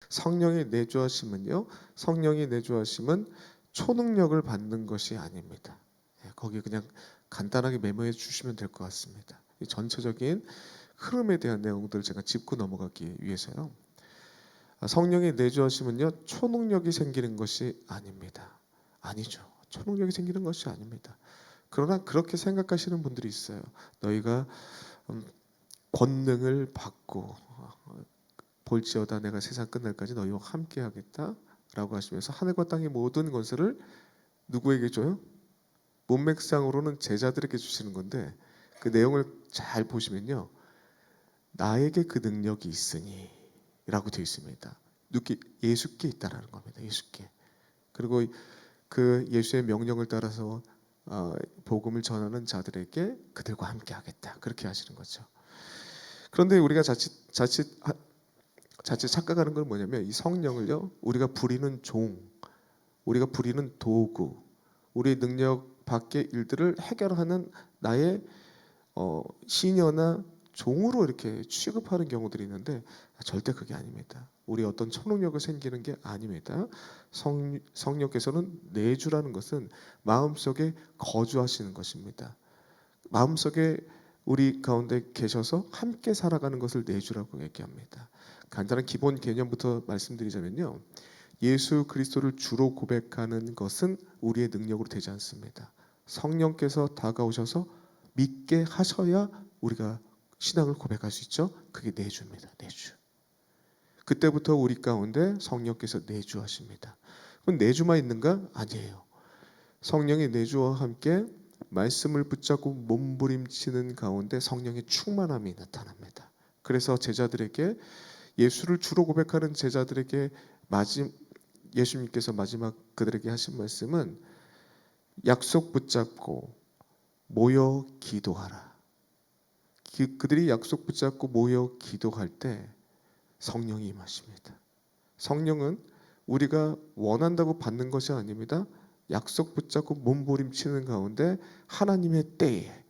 성령의 내주하심은요, 성령의 내주하심은 초능력을 받는 것이 아닙니다. 거기 그냥 간단하게 메모해 주시면 될 것 같습니다. 이 전체적인 흐름에 대한 내용들을 제가 짚고 넘어가기 위해서요. 성령의 내주하심은요, 초능력이 생기는 것이 아닙니다. 아니죠. 초능력이 생기는 것이 아닙니다. 그러나 그렇게 생각하시는 분들이 있어요. 너희가 권능을 받고 볼지어다 내가 세상 끝날까지 너희와 함께 하겠다 라고 하시면서 하늘과 땅의 모든 권세를 누구에게 줘요? 문맥상으로는 제자들에게 주시는 건데 그 내용을 잘 보시면요, 나에게 그 능력이 있으니 라고 되어 있습니다. 예수께 있다라는 겁니다. 예수께. 그리고 그 예수의 명령을 따라서 복음을 전하는 자들에게 그들과 함께 하겠다, 그렇게 하시는 거죠. 그런데 우리가 자칫 착각하는 건 뭐냐면, 이 성령을요, 우리가 부리는 종, 우리가 부리는 도구, 우리의 능력 밖의 일들을 해결하는 나의 시녀나 종으로 이렇게 취급하는 경우들이 있는데, 절대 그게 아닙니다. 우리 어떤 초능력을 생기는 게 아닙니다. 성령께서는 내주라는 것은 마음속에 거주하시는 것입니다. 마음속에 우리 가운데 계셔서 함께 살아가는 것을 내주라고 얘기합니다. 간단한 기본 개념부터 말씀드리자면요, 예수 그리스도를 주로 고백하는 것은 우리의 능력으로 되지 않습니다. 성령께서 다가오셔서 믿게 하셔야 우리가 신앙을 고백할 수 있죠. 그게 내주입니다. 내주. 그때부터 우리 가운데 성령께서 내주하십니다. 그럼 내주만 있는가? 아니에요. 성령의 내주와 함께 말씀을 붙잡고 몸부림치는 가운데 성령의 충만함이 나타납니다. 그래서 제자들에게, 예수를 주로 고백하는 제자들에게 예수님께서 마지막 그들에게 하신 말씀은 약속 붙잡고 모여 기도하라. 그들이 약속 붙잡고 모여 기도할 때 성령이 임하십니다. 성령은 우리가 원한다고 받는 것이 아닙니다. 약속 붙잡고 몸부림치는 가운데 하나님의 때에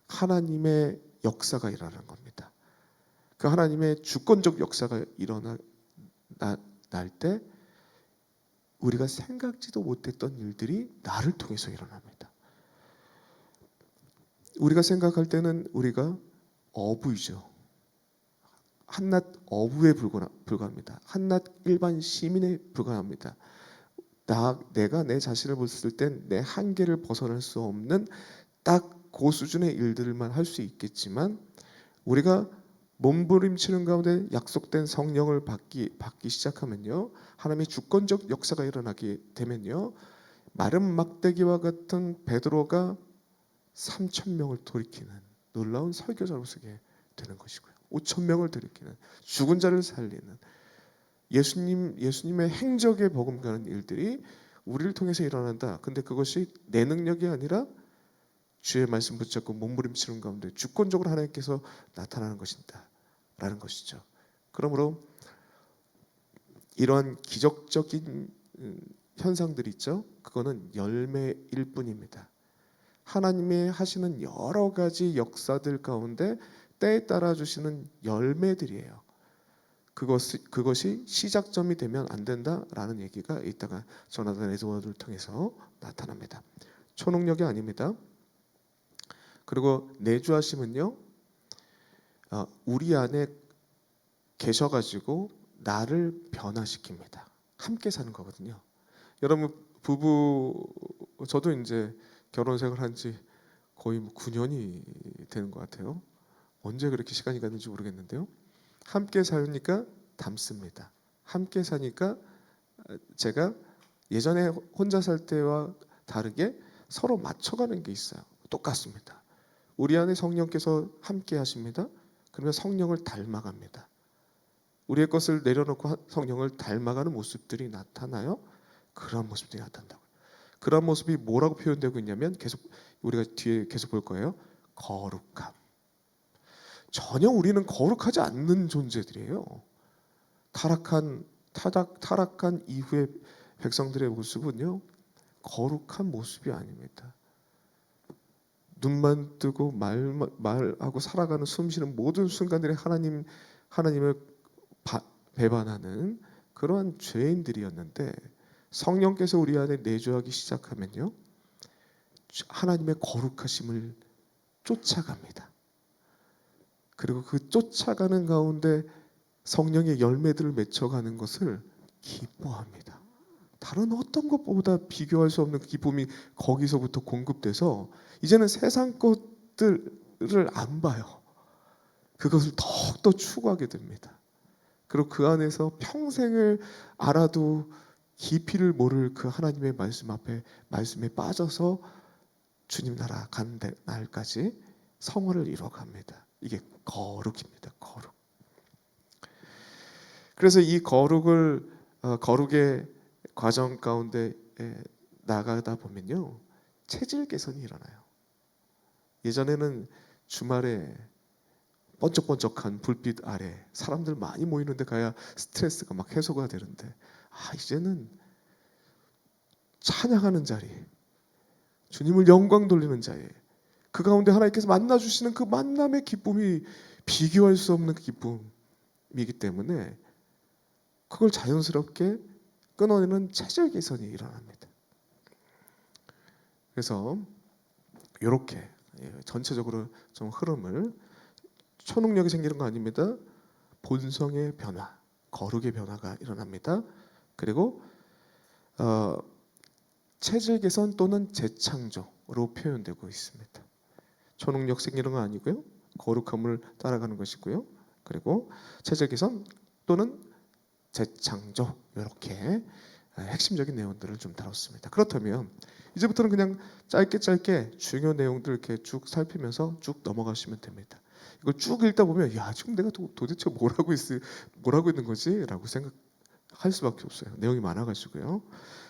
하나님의 역사가 일어나는 겁니다. 그 하나님의 주권적 역사가 일어날 때 우리가 생각지도 못했던 일들이 나를 통해서 일어납니다. 우리가 생각할 때는 우리가 어부이죠. 한낱 어부에 불과합니다. 한낱 일반 시민에 불과합니다. 내가 내 자신을 봤을 땐 내 한계를 벗어날 수 없는 딱 그 수준의 일들만 할 수 있겠지만, 우리가 몸부림치는 가운데 약속된 성령을 받기 시작하면요, 하나님의 주권적 역사가 일어나게 되면요, 마른 막대기와 같은 베드로가 3,000명을 돌이키는 놀라운 설교자로 서게 되는 것이고요. 5,000명을 돌이키는, 죽은 자를 살리는 예수님의 행적에 버금가는 일들이 우리를 통해서 일어난다. 근데 그것이 내 능력이 아니라 주의 말씀 붙잡고 몸부림치는 가운데 주권적으로 하나님께서 나타나는 것이다 라는 것이죠. 그러므로 이러한 기적적인 현상들이 있죠. 그거는 열매일 뿐입니다. 하나님의 하시는 여러 가지 역사들 가운데 때에 따라 주시는 열매들이에요. 그것이 시작점이 되면 안 된다라는 얘기가 이따가 조나단 에드워드를 통해서 나타납니다. 초능력이 아닙니다. 그리고 내주하심은요, 우리 안에 계셔가지고 나를 변화시킵니다. 함께 사는 거거든요. 여러분, 저도 이제 결혼 생활한 지 거의 9년이 되는 것 같아요. 언제 그렇게 시간이 갔는지 모르겠는데요. 함께 사니까 닮습니다. 함께 사니까 제가 예전에 혼자 살 때와 다르게 서로 맞춰가는 게 있어요. 똑같습니다. 우리 안에 성령께서 함께 하십니다. 그러면 성령을 닮아갑니다. 우리의 것을 내려놓고 성령을 닮아가는 모습들이 나타나요. 그런 모습들이 나타난다고요. 그런 모습이 뭐라고 표현되고 있냐면, 우리가 뒤에 계속 볼 거예요. 거룩함. 전혀 우리는 거룩하지 않는 존재들이에요. 타락한 이후의 백성들의 모습은요, 거룩한 모습이 아닙니다. 눈만 뜨고 말하고 살아가는 숨쉬는 모든 순간들에 하나님을 배반하는 그러한 죄인들이었는데 성령께서 우리 안에 내주하기 시작하면요, 하나님의 거룩하심을 쫓아갑니다. 그리고 그 쫓아가는 가운데 성령의 열매들을 맺혀가는 것을 기뻐합니다. 다른 어떤 것보다 비교할 수 없는 기쁨이 거기서부터 공급돼서 이제는 세상 것들을 안 봐요. 그것을 더욱더 추구하게 됩니다. 그리고 그 안에서 평생을 알아도 깊이를 모를 그 하나님의 말씀 앞에, 말씀에 빠져서 주님 나라 가는 날까지 성화를 이뤄갑니다. 이게 거룩입니다. 거룩. 그래서 이 거룩의 과정 가운데 나가다 보면요, 체질 개선이 일어나요. 예전에는 주말에 번쩍번쩍한 불빛 아래 사람들 많이 모이는데 가야 스트레스가 막 해소가 되는데, 이제는 찬양하는 자리, 주님을 영광 돌리는 자리, 그 가운데 하나님께서 만나주시는 그 만남의 기쁨이 비교할 수 없는 기쁨이기 때문에 그걸 자연스럽게 끊어내는 체질 개선이 일어납니다. 그래서 이렇게 전체적으로 좀 흐름을, 초능력이 생기는 거 아닙니다. 본성의 변화, 거룩의 변화가 일어납니다. 그리고 체질 개선 또는 재창조로 표현되고 있습니다. 초능력 생기는 건 아니고요, 거룩함을 따라가는 것이고요, 그리고 체질 개선 또는 재창조, 이렇게 핵심적인 내용들을 좀 다뤘습니다. 그렇다면 이제부터는 그냥 짧게 중요 내용들 이렇게 쭉 살피면서 쭉 넘어가시면 됩니다. 이걸 쭉 읽다 보면, 지금 내가 도대체 뭘 하고 있는 거지? 라고 생각할 수밖에 없어요. 내용이 많아가지고요.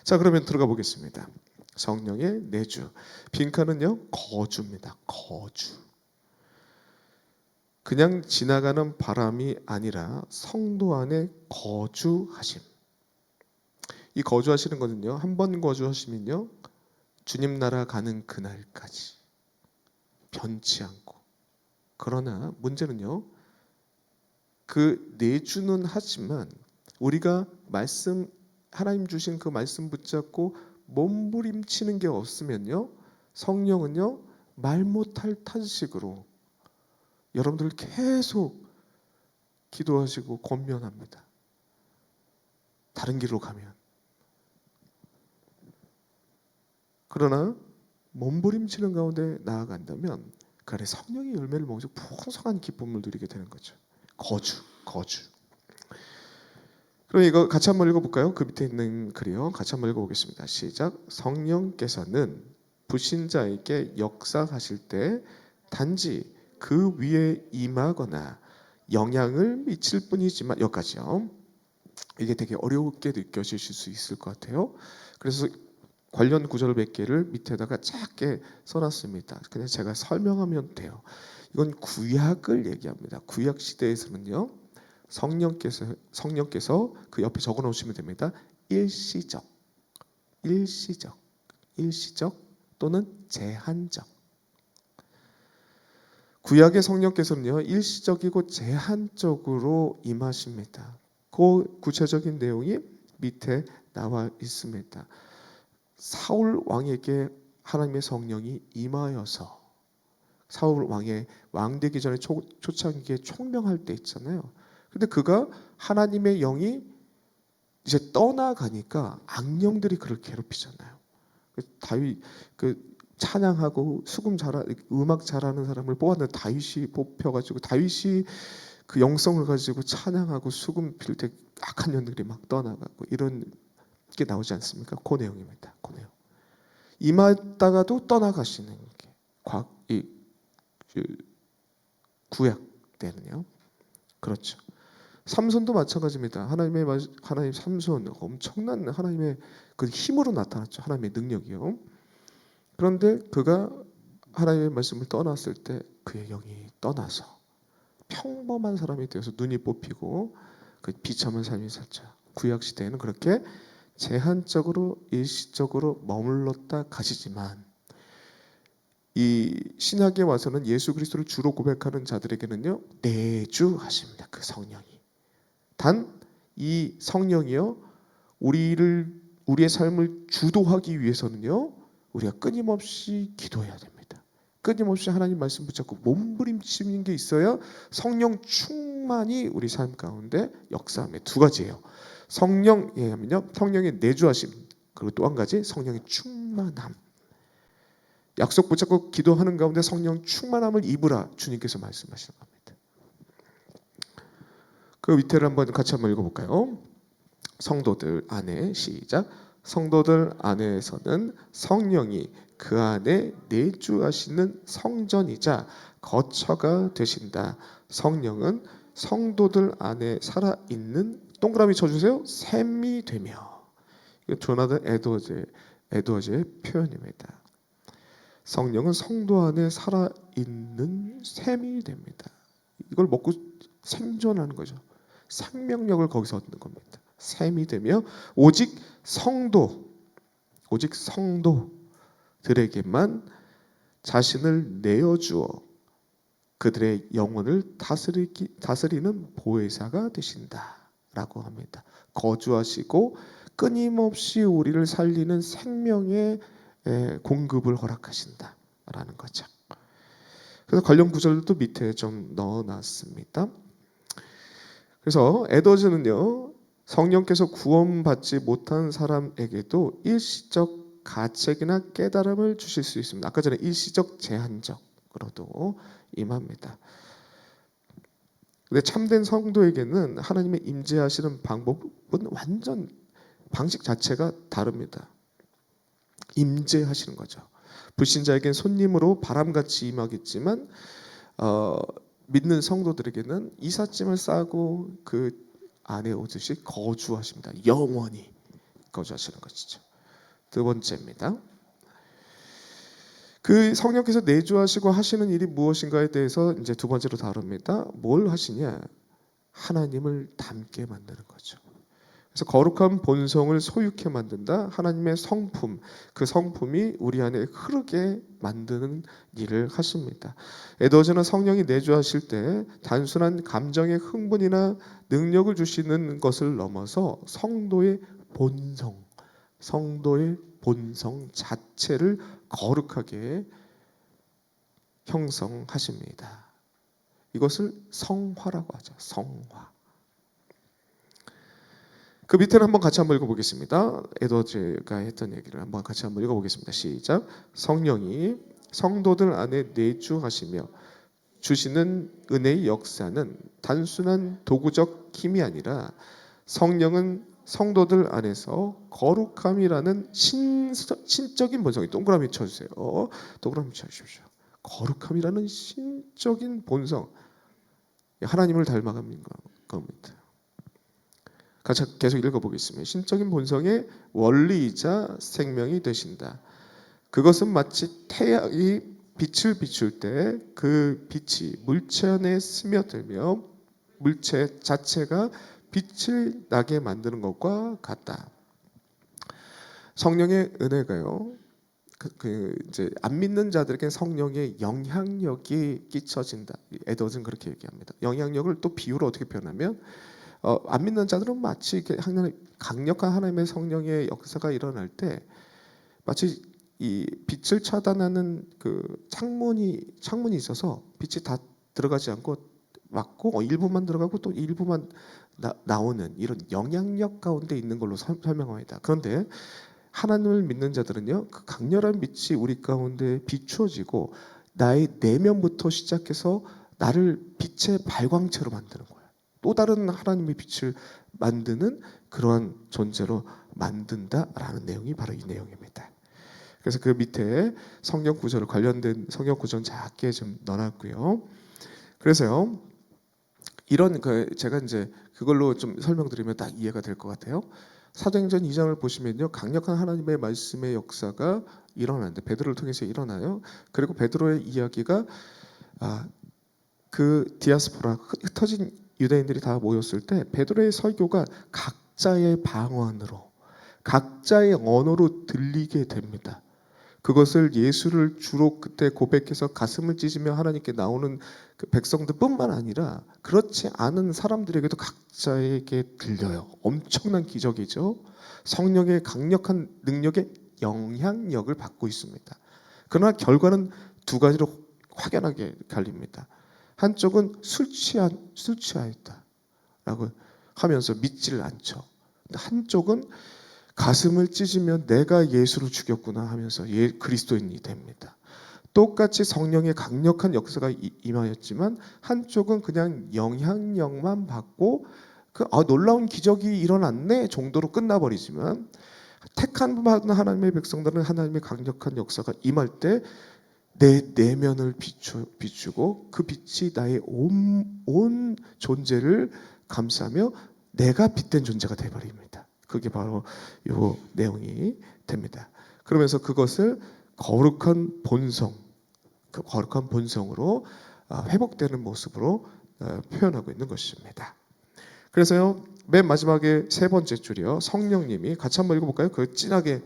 자, 그러면 들어가 보겠습니다. 성령의 내주. 빈칸은요, 거주입니다. 거주. 그냥 지나가는 바람이 아니라 성도 안에 거주하심. 이 거주하시는 것은요, 한 번 거주하시면요, 주님 나라 가는 그날까지 변치 않고. 그러나 문제는요, 그 내주는 하지만 우리가 하나님 주신 그 말씀 붙잡고 몸부림치는 게 없으면요, 성령은요, 말 못할 탄식으로 여러분들 계속 기도하시고 권면합니다. 다른 길로 가면. 그러나 몸부림치는 가운데 나아간다면 그 안에 성령의 열매를 먹어서 풍성한 기쁨을 누리게 되는 거죠. 거주. 그럼 이거 같이 한번 읽어볼까요? 그 밑에 있는 글이요. 같이 한번 읽어보겠습니다. 시작. 성령께서는 불신자에게 역사하실 때 단지 그 위에 임하거나 영향을 미칠 뿐이지만, 여기까지요. 이게 되게 어렵게 느껴지실 수 있을 것 같아요. 그래서 관련 구절 몇 개를 밑에다가 작게 써놨습니다. 그냥 제가 설명하면 돼요. 이건 구약을 얘기합니다. 구약 시대에서는요, 성령께서 그 옆에 적어 놓으시면 됩니다. 일시적 또는 제한적. 구약의 성령께서는요, 일시적이고 제한적으로 임하십니다. 그 구체적인 내용이 밑에 나와 있습니다. 사울 왕에게 하나님의 성령이 임하여서, 사울 왕 되기 전에 초창기에 총명할 때 있잖아요. 근데 그가 하나님의 영이 이제 떠나가니까 악령들이 그를 괴롭히잖아요. 다윗 찬양하고 음악 잘하는 사람을 뽑았는데 다윗이 뽑혀가지고, 다윗이 그 영성을 가지고 찬양하고 수금 필 때 악한 년들이 막 떠나가고 이런 게 나오지 않습니까? 그 내용입니다. 그 내용. 임하다가도 떠나가시는 게 구약 때는요. 그렇죠. 삼손도 마찬가지입니다. 하나님 삼손 엄청난 하나님의 그 힘으로 나타났죠. 하나님의 능력이요. 그런데 그가 하나님의 말씀을 떠났을 때 그의 영이 떠나서 평범한 사람이 되어서 눈이 뽑히고 그 비참한 삶이 살죠. 구약 시대에는 그렇게 제한적으로 일시적으로 머물렀다 가시지만, 이 신약에 와서는 예수 그리스도를 주로 고백하는 자들에게는요, 내주하십니다. 그 성령이 단 이 성령이요 우리의 삶을 주도하기 위해서는요 우리가 끊임없이 기도해야 됩니다. 끊임없이 하나님 말씀 붙잡고 몸부림치는 게 있어야 성령 충만이 우리 삶 가운데 역사함에 두 가지예요. 성령에 하면요 성령의 내주하심, 그리고 또 한 가지 성령의 충만함. 약속 붙잡고 기도하는 가운데 성령 충만함을 입으라 주님께서 말씀하시는 겁니다. 그 밑에를 같이 한번 읽어볼까요? 성도들 안에 시작. 성도들 안에서는 성령이 그 안에 내주하시는 성전이자 거처가 되신다. 성령은 성도들 안에 살아있는 동그라미 쳐주세요. 샘이 되며. 조나단 에드워즈의 표현입니다. 성령은 성도 안에 살아있는 샘이 됩니다. 이걸 먹고 생존하는 거죠. 생명력을 거기서 얻는 겁니다. 샘이 되며 오직 성도들에게만 자신을 내어주어 그들의 영혼을 다스리는 보혜사가 되신다라고 합니다. 거주하시고 끊임없이 우리를 살리는 생명의 공급을 허락하신다라는 거죠. 그래서 관련 구절도 밑에 좀 넣어놨습니다. 그래서 에더즈는요 성령께서 구원받지 못한 사람에게도 일시적 가책이나 깨달음을 주실 수 있습니다. 아까 전에 일시적 제한적으로도 임합니다. 근데 참된 성도에게는 하나님의 임재하시는 방법은 완전 방식 자체가 다릅니다. 임재하시는 거죠. 불신자에겐 손님으로 바람같이 임하겠지만 믿는 성도들에게는 이삿짐을 싸고 그 안에 오듯이 거주하십니다. 영원히 거주하시는 것이죠. 두 번째입니다. 그 성령께서 내주하시고 하시는 일이 무엇인가에 대해서 이제 두 번째로 다룹니다. 뭘 하시냐? 하나님을 닮게 만드는 거죠. 그래서 거룩한 본성을 소유케 만든다. 하나님의 성품, 그 성품이 우리 안에 흐르게 만드는 일을 하십니다. 에드워즈는 성령이 내주하실 때 단순한 감정의 흥분이나 능력을 주시는 것을 넘어서 성도의 본성 자체를 거룩하게 형성하십니다. 이것을 성화라고 하죠. 성화. 그 밑에를 같이 한번 읽어보겠습니다. 에드워즈가 했던 얘기를 같이 한번 읽어보겠습니다. 시작. 성령이 성도들 안에 내주하시며 주시는 은혜의 역사는 단순한 도구적 힘이 아니라 성령은 성도들 안에서 거룩함이라는 신적인 본성이 동그라미 쳐주세요. 동그라미 쳐주십시오. 거룩함이라는 신적인 본성, 하나님을 닮아가는 겁니다. 같이 계속 읽어보겠습니다. 신적인 본성의 원리이자 생명이 되신다. 그것은 마치 태양이 빛을 비출 때 그 빛이 물체 안에 스며들며 물체 자체가 빛을 나게 만드는 것과 같다. 성령의 은혜가요. 이제 안 믿는 자들에게 성령의 영향력이 끼쳐진다. 에드워즈는 그렇게 얘기합니다. 영향력을 또 비유로 어떻게 표현하면 안 믿는 자들은 마치 강력한 하나님의 성령의 역사가 일어날 때 마치 이 빛을 차단하는 그 창문이 있어서 빛이 다 들어가지 않고 막고 일부만 들어가고 또 일부만 나오는 이런 영향력 가운데 있는 걸로 설명합니다. 그런데 하나님을 믿는 자들은요, 그 강렬한 빛이 우리 가운데 비추어지고 나의 내면부터 시작해서 나를 빛의 발광체로 만드는 거예요. 또 다른 하나님의 빛을 만드는 그러한 존재로 만든다라는 내용이 바로 이 내용입니다. 그래서 그 밑에 성경 구절을 관련된 성경 구절 작게 좀 넣어놨고요. 그래서요, 이런 제가 이제 그걸로 좀 설명드리면 딱 이해가 될 것 같아요. 사도행전 2장을 보시면요, 강력한 하나님의 말씀의 역사가 일어나는데 베드로를 통해서 일어나요. 그리고 베드로의 이야기가 그 디아스포라 흩어진 유대인들이 다 모였을 때 베드로의 설교가 각자의 방언으로 각자의 언어로 들리게 됩니다. 그것을 예수를 주로 그때 고백해서 가슴을 찢으며 하나님께 나오는 그 백성들뿐만 아니라 그렇지 않은 사람들에게도 각자에게 들려요. 엄청난 기적이죠. 성령의 강력한 능력에 영향력을 받고 있습니다. 그러나 결과는 두 가지로 확연하게 갈립니다. 한쪽은 술 취하였다라고 하면서 믿지를 않죠. 한쪽은 가슴을 찢으면 내가 예수를 죽였구나 하면서 그리스도인이 됩니다. 똑같이 성령의 강력한 역사가 임하였지만 한쪽은 그냥 영향력만 받고 놀라운 기적이 일어났네 정도로 끝나버리지만 택한 받은 하나님의 백성들은 하나님의 강력한 역사가 임할 때 내 내면을 비추고 그 빛이 나의 온 존재를 감싸며 내가 빛된 존재가 되어버립니다. 그게 바로 이 내용이 됩니다. 그러면서 그것을 거룩한 본성으로 회복되는 모습으로 표현하고 있는 것입니다. 그래서요, 맨 마지막에 세 번째 줄이요, 성령님이 같이 한번 읽어볼까요? 그 진하게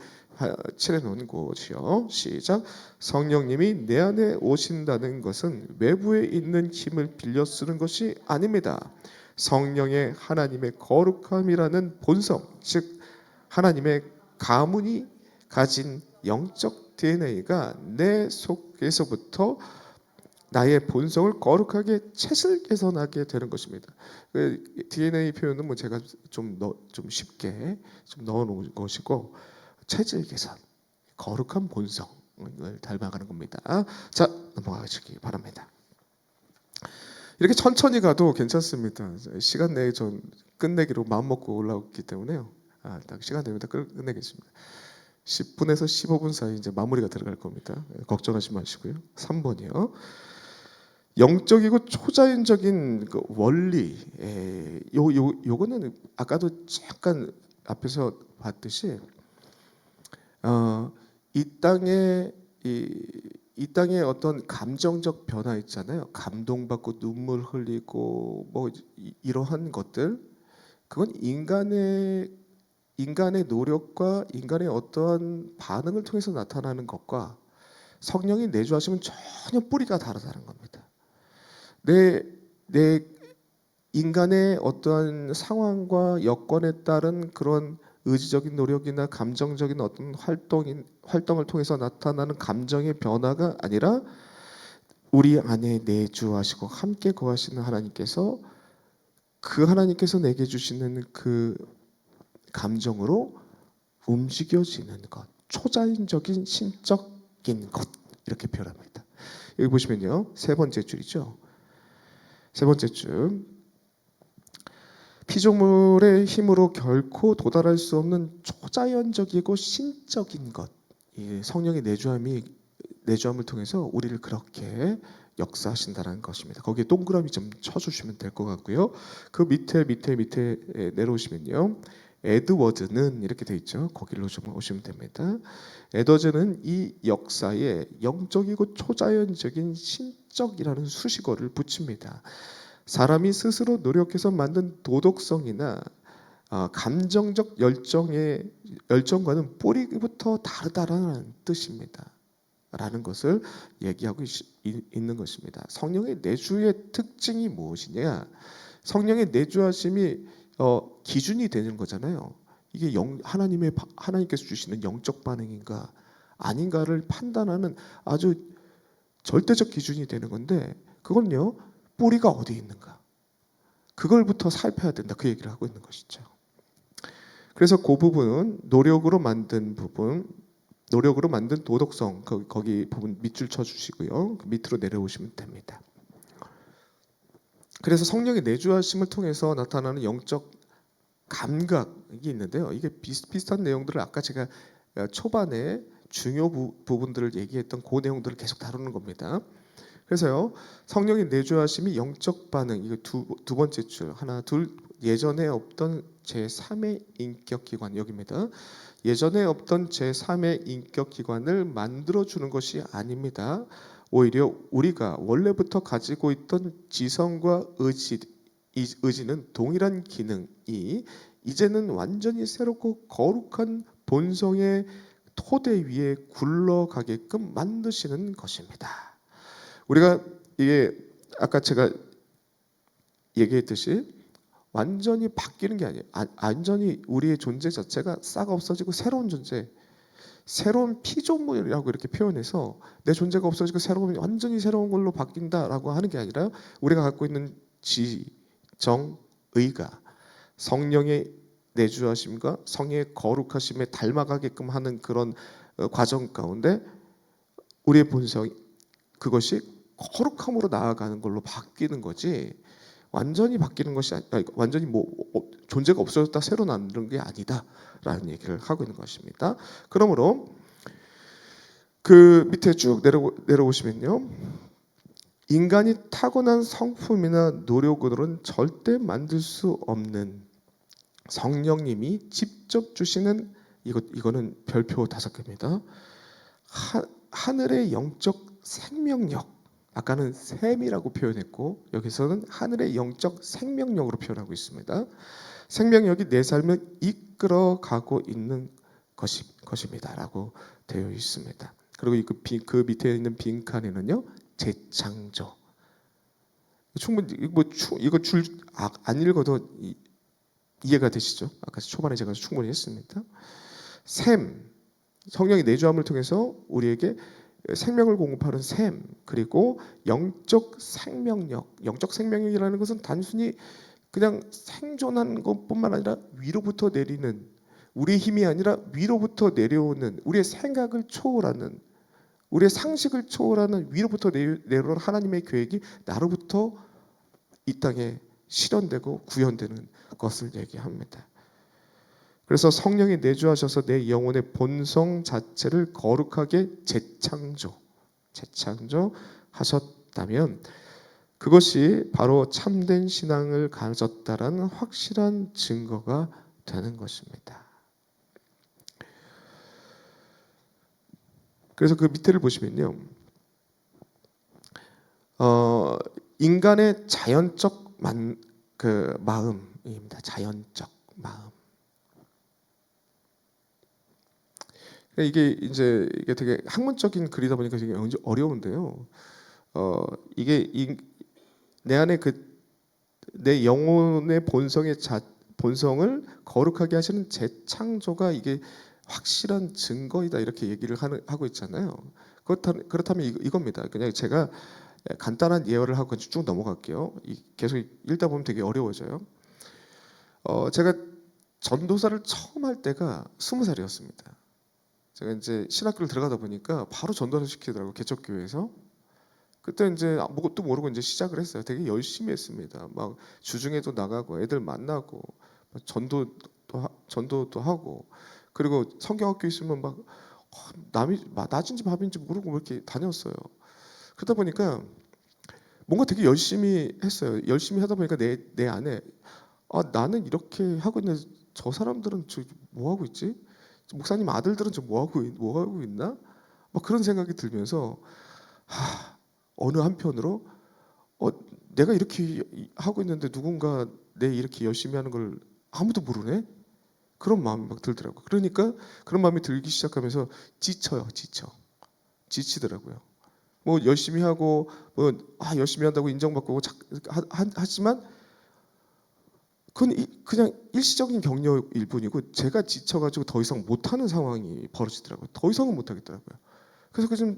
칠해놓은 곳이요. 시작. 성령님이 내 안에 오신다는 것은 외부에 있는 힘을 빌려 쓰는 것이 아닙니다. 성령의 하나님의 거룩함이라는 본성, 즉 하나님의 가문이 가진 영적 DNA가 내 속에서부터 나의 본성을 거룩하게 채슬 개선하게 되는 것입니다. DNA 표현은 뭐 제가 좀 쉽게 좀 넣어놓은 것이고, 체질 개선, 거룩한 본성을 닮아가는 겁니다. 자, 넘어가시기 바랍니다. 이렇게 천천히 가도 괜찮습니다. 시간 내에 전 끝내기로 마음 먹고 올라왔기 때문에요. 딱 시간 되면 끝내겠습니다. 10분에서 15분 사이 이제 마무리가 들어갈 겁니다. 걱정하지 마시고요. 3번이요. 영적이고 초자연적인 그 원리, 요거는 아까도 잠깐 앞에서 봤듯이 이 땅에 어떤 감정적 변화 있잖아요. 감동받고 눈물 흘리고 뭐 이러한 것들, 그건 인간의 노력과 인간의 어떠한 반응을 통해서 나타나는 것과 성령이 내주하시면 전혀 뿌리가 다르다는 겁니다. 내 인간의 어떠한 상황과 여건에 따른 그런 의지적인 노력이나 감정적인 어떤 활동을 통해서 나타나는 감정의 변화가 아니라 우리 안에 내주하시고 함께 거하시는 하나님께서 내게 주시는 그 감정으로 움직여지는 것, 초자연적인 신적인 것, 이렇게 표현합니다. 여기 보시면요, 세 번째 줄이죠. 세 번째 줄, 피조물의 힘으로 결코 도달할 수 없는 초자연적이고 신적인 것, 이 성령의 내주함을 통해서 우리를 그렇게 역사하신다는 것입니다. 거기에 동그라미 좀 쳐주시면 될 것 같고요. 그 밑에 내려오시면요, 에드워즈는 이렇게 돼 있죠. 거기로 좀 오시면 됩니다. 에드워즈는 이 역사에 영적이고 초자연적인 신적이라는 수식어를 붙입니다. 사람이 스스로 노력해서 만든 도덕성이나 감정적 열정과는 뿌리부터 다르다라는 뜻입니다. 라는 것을 얘기하고 있는 것입니다. 성령의 내주의 특징이 무엇이냐? 성령의 내주하심이 기준이 되는 거잖아요. 이게 하나님께서 주시는 영적 반응인가 아닌가를 판단하는 아주 절대적 기준이 되는 건데, 그건요, 뿌리가 어디에 있는가, 그걸부터 살펴야 된다, 그 얘기를 하고 있는 것이죠. 그래서 그 부분은 노력으로 만든 도덕성, 거기 부분 밑줄 쳐주시고요, 밑으로 내려오시면 됩니다. 그래서 성령의 내주하심을 통해서 나타나는 영적 감각이 있는데요, 이게 비슷한 내용들을 아까 제가 초반에 중요 부분들을 얘기했던 그 내용들을 계속 다루는 겁니다. 그래서요, 성령의 내주하심이 영적 반응, 이거 두 번째 줄, 하나 둘, 예전에 없던 제3의 인격기관, 여기입니다. 예전에 없던 제3의 인격기관을 만들어주는 것이 아닙니다. 오히려 우리가 원래부터 가지고 있던 지성과 의지는 동일한 기능이 이제는 완전히 새롭고 거룩한 본성의 토대 위에 굴러가게끔 만드시는 것입니다. 우리가 이게 아까 제가 얘기했듯이 완전히 바뀌는 게 아니에요. 완전히 우리의 존재 자체가 싹 없어지고 새로운 존재, 새로운 피조물이라고 이렇게 표현해서 내 존재가 없어지고 새로운 완전히 새로운 걸로 바뀐다라고 하는 게 아니라 우리가 갖고 있는 지, 정, 의가 성령의 내주하심과 성의 거룩하심에 닮아가게끔 하는 그런 과정 가운데 우리의 본성 그것이 거룩함으로 나아가는 걸로 바뀌는 거지 완전히 바뀌는 것이 완전히 존재가 없어졌다 새로 만드는 게 아니다라는 얘기를 하고 있는 것입니다. 그러므로 그 밑에 쭉 내려오시면요. 인간이 타고난 성품이나 노력으로는 절대 만들 수 없는 성령님이 직접 주시는 이거는 별표 5개입니다. 하늘의 영적 생명력, 아까는 샘이라고 표현했고 여기서는 하늘의 영적 생명력으로 표현하고 있습니다. 생명력이 내 삶을 이끌어가고 있는 것입니다라고 되어 있습니다. 그리고 그 밑에 있는 빈칸에는요 재창조. 충분히 이거 줄 안 읽어도 이해가 되시죠? 아까 초반에 제가 충분히 했습니다. 샘, 성령의 내주함을 통해서 우리에게 생명을 공급하는 샘, 그리고 영적 생명력. 영적 생명력이라는 것은 단순히 그냥 생존하는 것뿐만 아니라 위로부터 내리는 우리의 힘이 아니라 위로부터 내려오는 우리의 생각을 초월하는 우리의 상식을 초월하는 위로부터 내려오는 하나님의 계획이 나로부터 이 땅에 실현되고 구현되는 것을 얘기합니다. 그래서 성령이 내주하셔서 내 영혼의 본성 자체를 거룩하게 재창조하셨다면 그것이 바로 참된 신앙을 가졌다라는 확실한 증거가 되는 것입니다. 그래서 그 밑에를 보시면요, 인간의 자연적 마음입니다. 자연적 마음. 이게 되게 학문적인 글이다 보니까 되게 어려운데요. 이게 내 안에 내 영혼의 본성을 거룩하게 하시는 재창조가 이게 확실한 증거이다 이렇게 얘기를 하고 있잖아요. 그렇다면 이겁니다. 그냥 제가 간단한 예언을 하고 쭉 넘어갈게요. 계속 읽다 보면 되게 어려워져요. 제가 전도사를 처음 할 때가 20살이었습니다. 제가 이제 신학교를 들어가다 보니까 바로 전도를 시키더라고요. 개척교회에서. 그때 이제 아무것도 모르고 이제 시작을 했어요. 되게 열심히 했습니다. 막 주중에도 나가고 애들 만나고 전도도 하고 그리고 성경학교 있으면 막 남이 낮인지 밤인지 모르고 이렇게 다녔어요. 그러다 보니까 뭔가 되게 열심히 했어요. 열심히 하다 보니까 내 안에 나는 이렇게 하고 있는데 저 사람들은 뭐 하고 있지? 목사님 아들들은 뭐 하고 있나? 막 그런 생각이 들면서 어느 한편으로 내가 이렇게 하고 있는데 누군가 내 이렇게 열심히 하는 걸 아무도 모르네? 그런 마음이 막 들더라고요. 그러니까 그런 마음이 들기 시작하면서 지치더라고요. 뭐 열심히 하고 열심히 한다고 인정받고 하지만 그건 그냥 일시적인 격려일 뿐이고 제가 지쳐가지고 더 이상 못하는 상황이 벌어지더라고요. 더 이상은 못하겠더라고요. 그래서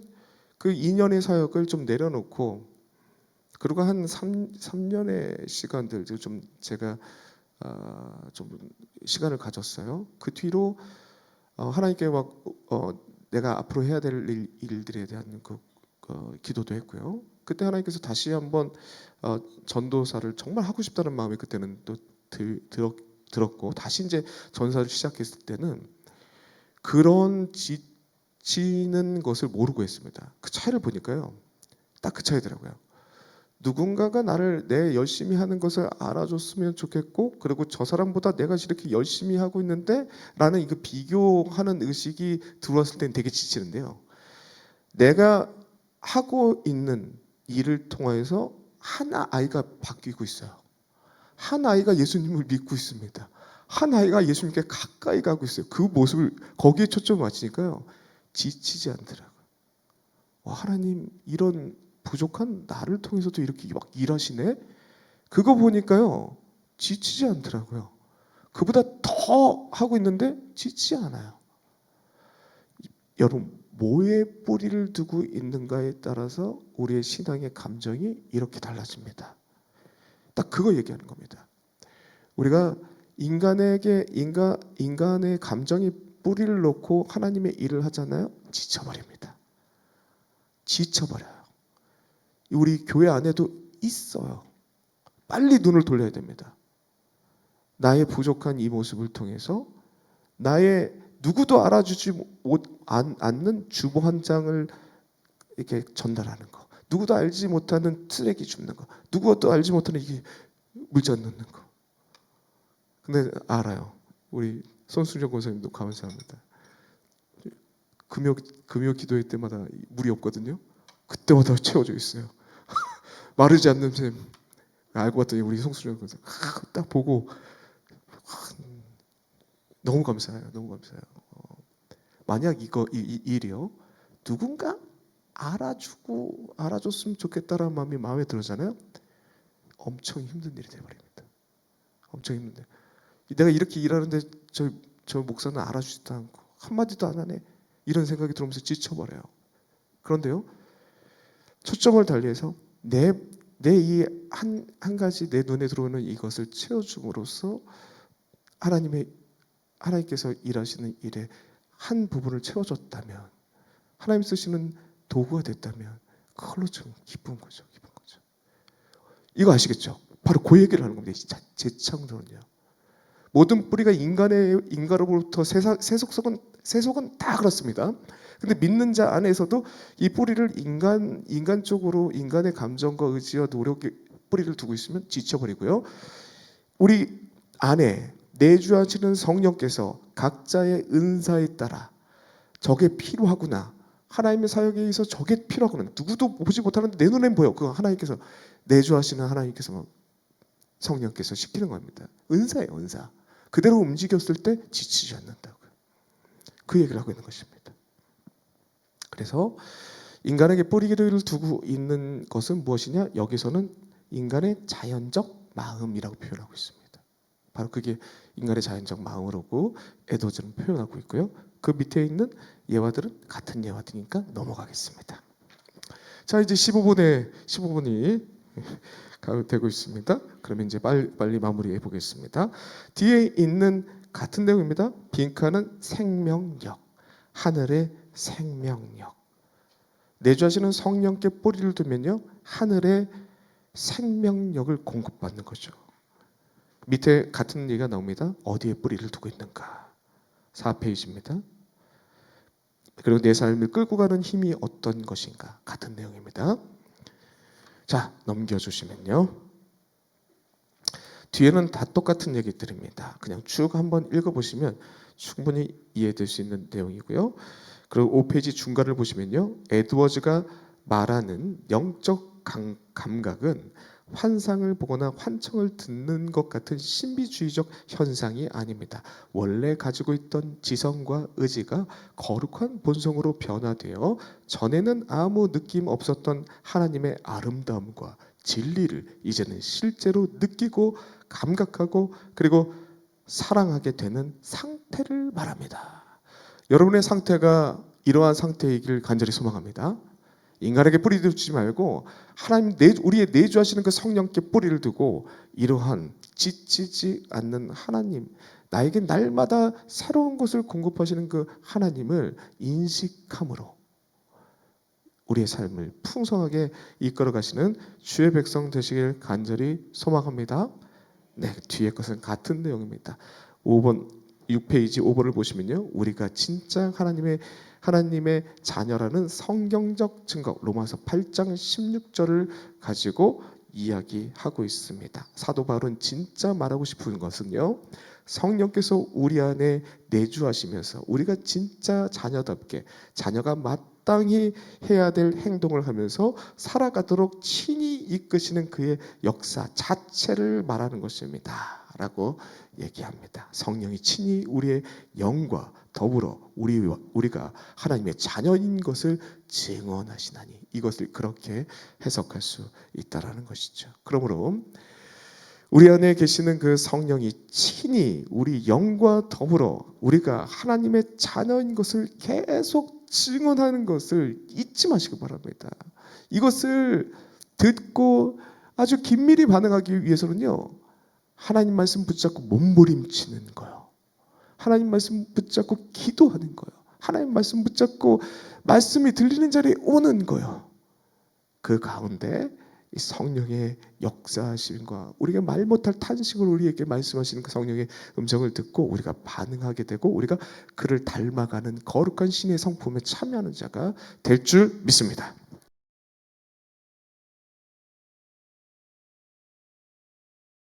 그 2년의 사역을 좀 내려놓고 그리고 한 3년의 시간들 좀 제가 좀 시간을 가졌어요. 그 뒤로 하나님께 막 내가 앞으로 해야 될 일들에 대한 기도도 했고요. 그때 하나님께서 다시 한번 전도사를 정말 하고 싶다는 마음이 그때는 또 들었고 다시 이제 전사를 시작했을 때는 그런 지치는 것을 모르고 했습니다. 그 차이를 보니까요. 딱 그 차이더라고요. 누군가가 나를 내 열심히 하는 것을 알아줬으면 좋겠고 그리고 저 사람보다 내가 이렇게 열심히 하고 있는데 라는 이거 비교하는 의식이 들어왔을 때는 되게 지치는데요. 내가 하고 있는 일을 통해서 한 아이가 바뀌고 있어요. 한 아이가 예수님을 믿고 있습니다. 한 아이가 예수님께 가까이 가고 있어요. 그 모습을 거기에 초점을 맞추니까요. 지치지 않더라고요. 와, 하나님 이런 부족한 나를 통해서도 이렇게 막 일하시네. 그거 보니까요. 지치지 않더라고요. 그보다 더 하고 있는데 지치지 않아요. 여러분 뭐에 뿌리를 두고 있는가에 따라서 우리의 신앙의 감정이 이렇게 달라집니다. 딱 그거 얘기하는 겁니다. 우리가 인간의 감정이 뿌리를 놓고 하나님의 일을 하잖아요. 지쳐버립니다. 지쳐버려요. 우리 교회 안에도 있어요. 빨리 눈을 돌려야 됩니다. 나의 부족한 이 모습을 통해서 나의 누구도 알아주지 않는 주보 한 장을 이렇게 전달하는 거, 누구도 알지 못하는 쓰레기 줍는 거, 누구도 알지 못하는 이게 물잔 넣는 거. 근데 알아요. 우리 손순정 권사님도 감사합니다. 금요 기도회 때마다 물이 없거든요. 그때마다 채워져 있어요. 마르지 않는 셈. 알고 봤더니 우리 손순정 권사 딱 보고 너무 감사해요. 너무 감사해요. 만약 이 일이요. 누군가 알아줬으면 좋겠다라는 마음이 마음에 들었잖아요. 엄청 힘든 일이 돼버립니다. 엄청 힘든데 내가 이렇게 일하는데 저 목사는 알아주지도 않고 한마디도 안 하네. 이런 생각이 들어오면서 지쳐버려요. 그런데요. 초점을 달리해서 내 이 한 가지 내 눈에 들어오는 이것을 채워줌으로써 하나님께서 일하시는 일의 한 부분을 채워줬다면, 하나님 쓰시는 도구가 됐다면 그걸로 좀 기쁜 거죠. 기쁜 거죠. 이거 아시겠죠? 바로 그 얘기를 하는 겁니다. 재창조는요. 모든 뿌리가 인간으로부터 세속은 다 그렇습니다. 근데 믿는 자 안에서도 이 뿌리를 인간 쪽으로 인간의 감정과 의지와 노력의 뿌리를 두고 있으면 지쳐버리고요. 우리 안에 내주하시는 성령께서 각자의 은사에 따라 저게 필요하구나. 하나님의 사역에 의해서 저게 필요하구나. 누구도 보지 못하는데 내 눈엔 보여. 그거 하나님께서 내주하시는 하나님께서 성령께서 시키는 겁니다. 은사예요, 은사. 그대로 움직였을 때 지치지 않는다고요. 그 얘기를 하고 있는 것입니다. 그래서 인간에게 뿌리를 두고 있는 것은 무엇이냐? 여기서는 인간의 자연적 마음이라고 표현하고 있습니다. 바로 그게 인간의 자연적 마음으로고 에도즈는 표현하고 있고요. 그 밑에 있는 예화들은 같은 예화들이니까 넘어가겠습니다. 자, 이제 15분이 되고 있습니다. 그러면 이제 빨리 마무리해 보겠습니다. 뒤에 있는 같은 내용입니다. 빈칸은 생명력, 하늘의 생명력. 내주하시는 성령께 뿌리를 두면요, 하늘의 생명력을 공급받는 거죠. 밑에 같은 얘기가 나옵니다. 어디에 뿌리를 두고 있는가? 4페이지입니다. 그리고 내 삶을 끌고 가는 힘이 어떤 것인가? 같은 내용입니다. 자, 넘겨주시면요. 뒤에는 다 똑같은 얘기들입니다. 그냥 쭉 한번 읽어보시면 충분히 이해될 수 있는 내용이고요. 그리고 5페이지 중간을 보시면요. 에드워즈가 말하는 영적 감각은 환상을 보거나 환청을 듣는 것 같은 신비주의적 현상이 아닙니다. 원래 가지고 있던 지성과 의지가 거룩한 본성으로 변화되어 전에는 아무 느낌 없었던 하나님의 아름다움과 진리를 이제는 실제로 느끼고 감각하고 그리고 사랑하게 되는 상태를 말합니다. 여러분의 상태가 이러한 상태이길 간절히 소망합니다. 인간에게 뿌리 두지 말고 하나님 우리의 내주하시는 그 성령께 뿌리를 두고 이러한 지치지 않는 하나님, 나에게 날마다 새로운 것을 공급하시는 그 하나님을 인식함으로 우리의 삶을 풍성하게 이끌어 가시는 주의 백성 되시길 간절히 소망합니다. 네, 뒤에 것은 같은 내용입니다. 6페이지 5번을 보시면요. 우리가 진짜 하나님의 자녀라는 성경적 증거 로마서 8장 16절을 가지고 이야기하고 있습니다. 사도 바울은 진짜 말하고 싶은 것은요. 성령께서 우리 안에 내주하시면서 우리가 진짜 자녀답게 자녀가 마땅히 해야 될 행동을 하면서 살아가도록 친히 이끄시는 그의 역사 자체를 말하는 것입니다 라고 얘기합니다. 성령이 친히 우리의 영과 더불어 우리가 하나님의 자녀인 것을 증언하시나니, 이것을 그렇게 해석할 수 있다라는 것이죠. 그러므로 우리 안에 계시는 그 성령이 친히 우리 영과 더불어 우리가 하나님의 자녀인 것을 계속 증언하는 것을 잊지 마시기 바랍니다. 이것을 듣고 아주 긴밀히 반응하기 위해서는요, 하나님 말씀 붙잡고 몸부림치는 거예요. 하나님 말씀 붙잡고 기도하는 거예요. 하나님 말씀 붙잡고 말씀이 들리는 자리에 오는 거예요. 그 가운데 이 성령의 역사하심과 우리가 말 못할 탄식을 우리에게 말씀하시는 그 성령의 음성을 듣고 우리가 반응하게 되고 우리가 그를 닮아가는 거룩한 신의 성품에 참여하는 자가 될 줄 믿습니다.